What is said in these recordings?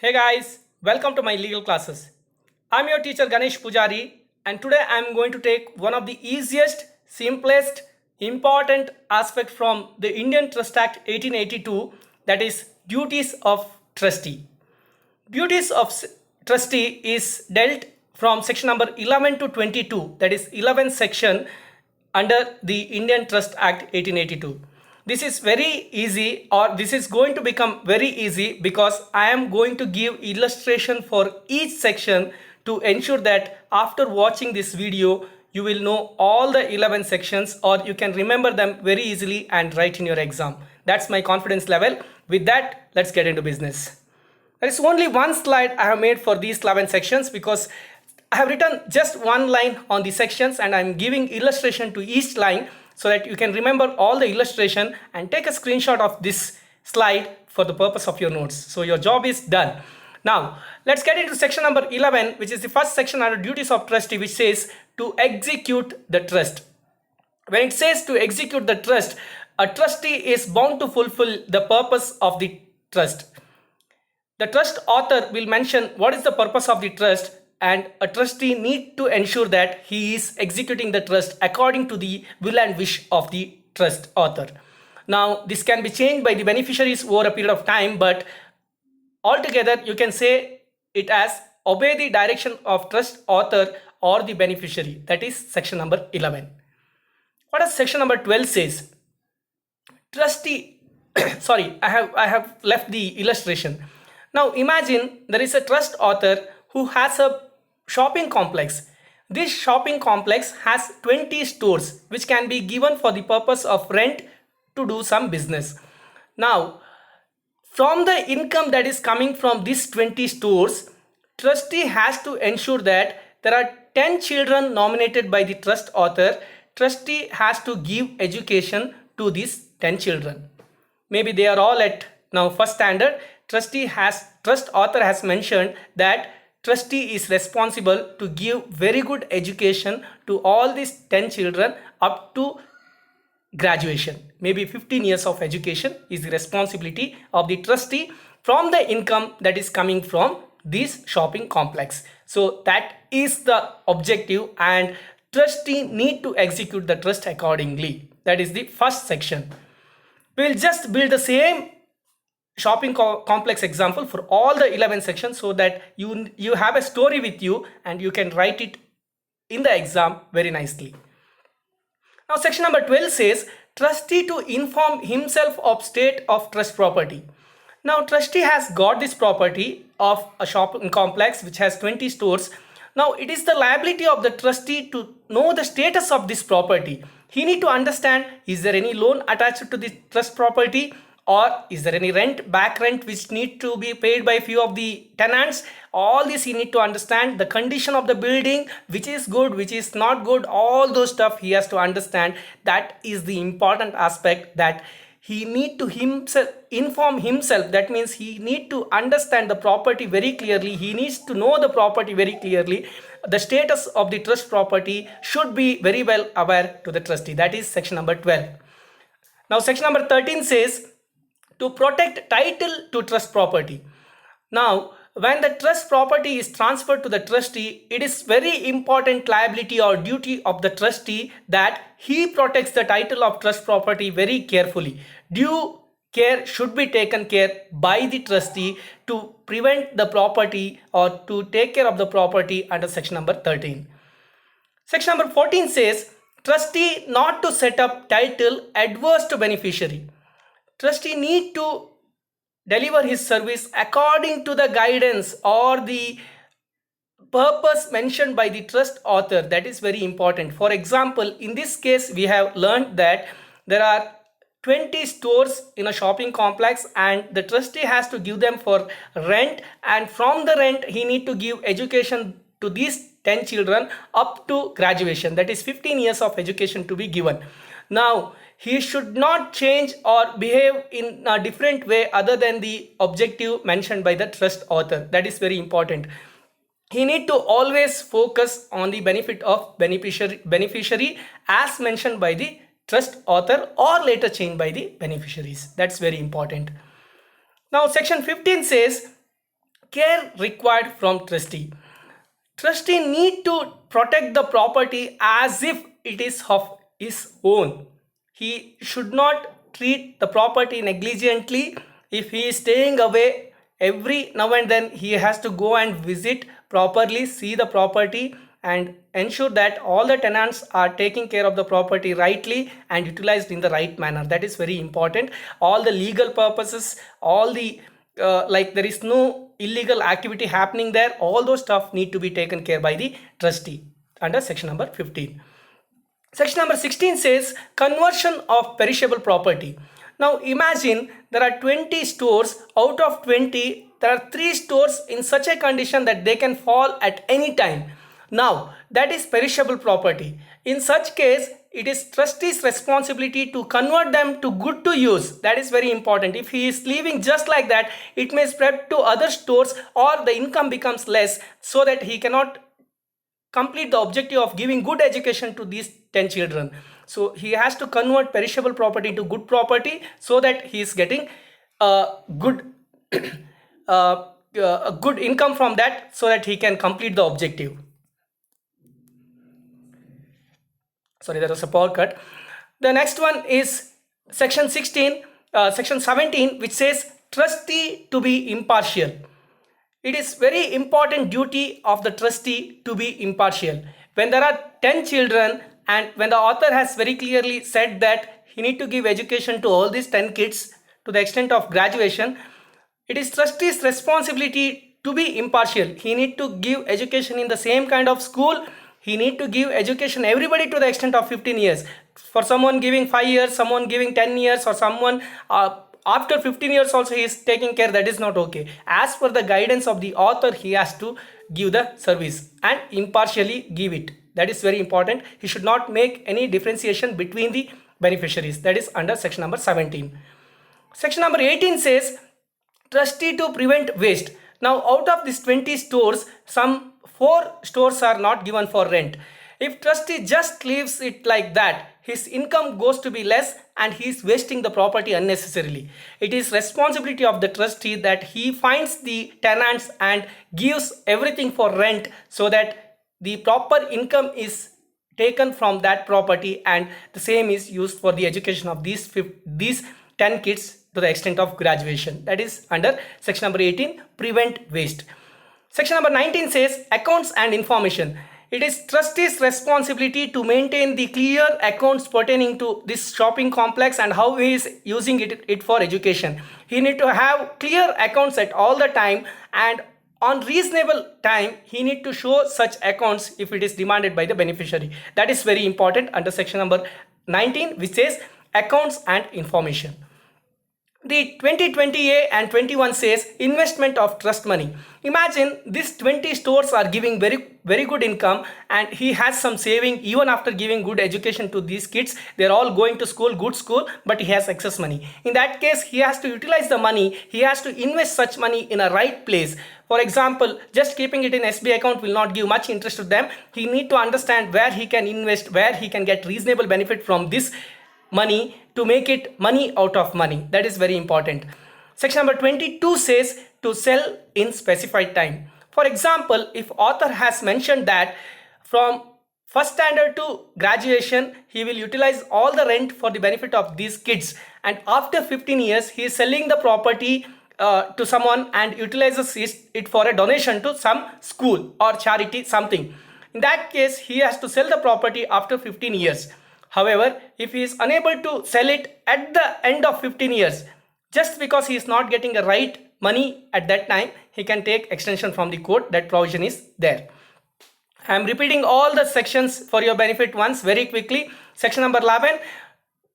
Hey guys, welcome to my legal classes. I'm your teacher Ganesh Pujari, and today I'm going to take one of the easiest, simplest, important aspect from the Indian Trust Act 1882, that is duties of trustee. Duties of trustee is dealt from section number 11 to 22, that is 11th section under the Indian Trust Act 1882. This is very easy, or this is going to become very easy because I am going to give illustration for each section to ensure that after watching this video you will know all the 11 sections, or you can remember them very easily and write in your exam. That's my confidence level. With that, let's get into business. There is only one slide I have made for these 11 sections because I have written just one line on the sections and I am giving illustration to each line so that you can remember all the illustration and take a screenshot of this slide for the purpose of your notes. So your job is done. Now let's get into section number 11, which is the first section under duties of trustee, which says to execute the trust. When it says to execute the trust, a trustee is bound to fulfill the purpose of the trust. The trust author will mention what is the purpose of the trust, and a trustee need to ensure that he is executing the trust according to the will and wish of the trust author. Now this can be changed by the beneficiaries over a period of time, but altogether you can say it as obey the direction of trust author or the beneficiary. That is section number 11. What does section number 12 says? Trustee sorry, I have left the illustration. Now imagine there is a trust author who has a shopping complex. This shopping complex has 20 stores which can be given for the purpose of rent to do some business. Now from the income that is coming from these 20 stores, trustee has to ensure that there are 10 children nominated by the trust author. Trustee has to give education to these 10 children. Maybe they are all at now first standard. Trust author has mentioned that trustee is responsible to give very good education to all these 10 children up to graduation. Maybe 15 years of education is the responsibility of the trustee from the income that is coming from this shopping complex. So that is the objective, and trustee need to execute the trust accordingly. That is the first section. We will just build the same shopping complex example for all the 11 sections so that you have a story with you and you can write it in the exam very nicely. Now section number 12 says trustee to inform himself of state of trust property. Now trustee has got this property of a shopping complex which has 20 stores. Now it is the liability of the trustee to know the status of this property. He need to understand, is there any loan attached to this trust property, or is there any back rent which need to be paid by few of the tenants. All this he need to understand. The condition of the building, which is good, which is not good, all those stuff he has to understand. That is the important aspect, that he need to inform himself. That means he need to understand the property very clearly. He needs to know the property very clearly. The status of the trust property should be very well aware to the trustee. That is section number 12. Now section number 13 says to protect title to trust property. Now when the trust property is transferred to the trustee, it is very important liability or duty of the trustee that he protects the title of trust property very carefully. Due care should be taken care by the trustee to prevent the property or to take care of the property under section number 13. Section number 14 says trustee not to set up title adverse to beneficiary. Trustee need to deliver his service according to the guidance or the purpose mentioned by the trust author. That is very important. For example, in this case we have learned that there are 20 stores in a shopping complex and the trustee has to give them for rent, and from the rent he need to give education to these 10 children up to graduation. That is 15 years of education to be given. Now he should not change or behave in a different way other than the objective mentioned by the trust author. That is very important. He need to always focus on the benefit of beneficiary as mentioned by the trust author or later changed by the beneficiaries. That's very important. Now section 15 says care required from trustee. Trustee need to protect the property as if it is of his own. He should not treat the property negligently. If he is staying away, every now and then he has to go and visit properly, see the property, and ensure that all the tenants are taking care of the property rightly and utilized in the right manner. That is very important. All the legal purposes, all the like there is no illegal activity happening there, all those stuff need to be taken care by the trustee under section number 15. Section number 16 says conversion of perishable property. Now imagine there are 20 stores. Out of 20, there are 3 stores in such a condition that they can fall at any time. Now that is perishable property. In such case, it is trustee's responsibility to convert them to good to use. That is very important. If he is leaving just like that, it may spread to other stores or the income becomes less, so that he cannot complete the objective of giving good education to these 10 children. So he has to convert perishable property to good property so that he is getting good a good income from that, so that he can complete the objective. Sorry, there was a power cut. The next one is section 17, which says trustee to be impartial. It is very important duty of the trustee to be impartial. When there are 10 children and when the author has very clearly said that he need to give education to all these 10 kids to the extent of graduation, it is trustee's responsibility to be impartial. He need to give education in the same kind of school. He need to give education everybody to the extent of 15 years. For someone giving 5 years, someone giving 10 years, or someone after 15 years also he is taking care, that is not okay. As per the guidance of the author, he has to give the service and impartially give it. That is very important. He should not make any differentiation between the beneficiaries. That is under section number 17. Section number 18 says trustee to prevent waste. Now out of these 20 stores, some 4 stores are not given for rent. If trustee just leaves it like that, his income goes to be less and he is wasting the property unnecessarily. It is responsibility of the trustee that he finds the tenants and gives everything for rent, so that the proper income is taken from that property and the same is used for the education of these 10 kids to the extent of graduation. That is under section number 18, prevent waste. Section number 19 says accounts and information. It is trustee's responsibility to maintain the clear accounts pertaining to this shopping complex and how he is using it for education. He need to have clear accounts at all the time, and on reasonable time he need to show such accounts if it is demanded by the beneficiary. That is very important under section number 19, which says accounts and information. The 2020A and 21 says investment of trust money. Imagine these 20 stores are giving very good income, and he has some saving. Even after giving good education to these kids, they are all going to school, good school, but he has excess money. In that case, he has to utilize the money. He has to invest such money in a right place. For example, just keeping it in SB account will not give much interest to them. He need to understand where he can invest, where he can get reasonable benefit from this money to make it money out of money. That is very important. Section number 22 says to sell in specified time. For example, if author has mentioned that from first standard to graduation he will utilize all the rent for the benefit of these kids, and after 15 years he is selling the property to someone and utilizes it for a donation to some school or charity, something. In that case, he has to sell the property after 15 years. However, if he is unable to sell it at the end of 15 years, just because he is not getting the right money at that time, he can take extension from the court. That provision is there. I am repeating all the sections for your benefit once very quickly. Section number 11,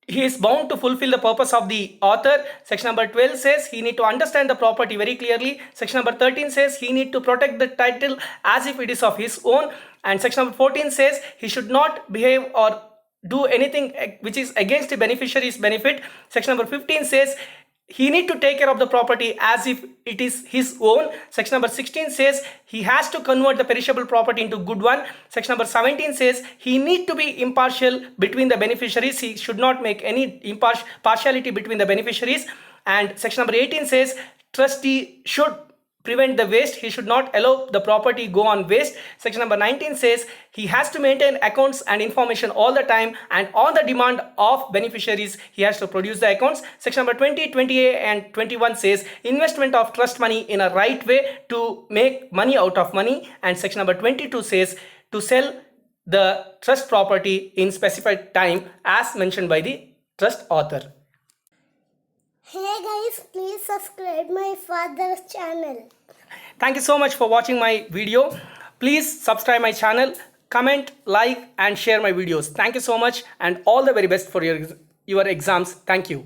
he is bound to fulfill the purpose of the author. Section number 12 says he need to understand the property very clearly. Section number 13 says he need to protect the title as if it is of his own. And section number 14 says he should not behave or do anything which is against the beneficiary's benefit. Section number 15 says he need to take care of the property as if it is his own. Section number 16 says he has to convert the perishable property into good one. Section number 17 says he need to be impartial between the beneficiaries. He should not make any partiality between the beneficiaries. And section number 18 says trustee should prevent the waste. He should not allow the property go on waste. Section number 19 says he has to maintain accounts and information all the time, and on the demand of beneficiaries he has to produce the accounts. Section number 20, 20A and 21 says investment of trust money in a right way to make money out of money, and section number 22 says to sell the trust property in specified time as mentioned by the trust author. Hey guys, please subscribe my father's channel. Thank you so much for watching my video. Please subscribe my channel, comment, like and share my videos. Thank you so much and all the very best for your exams. Thank you.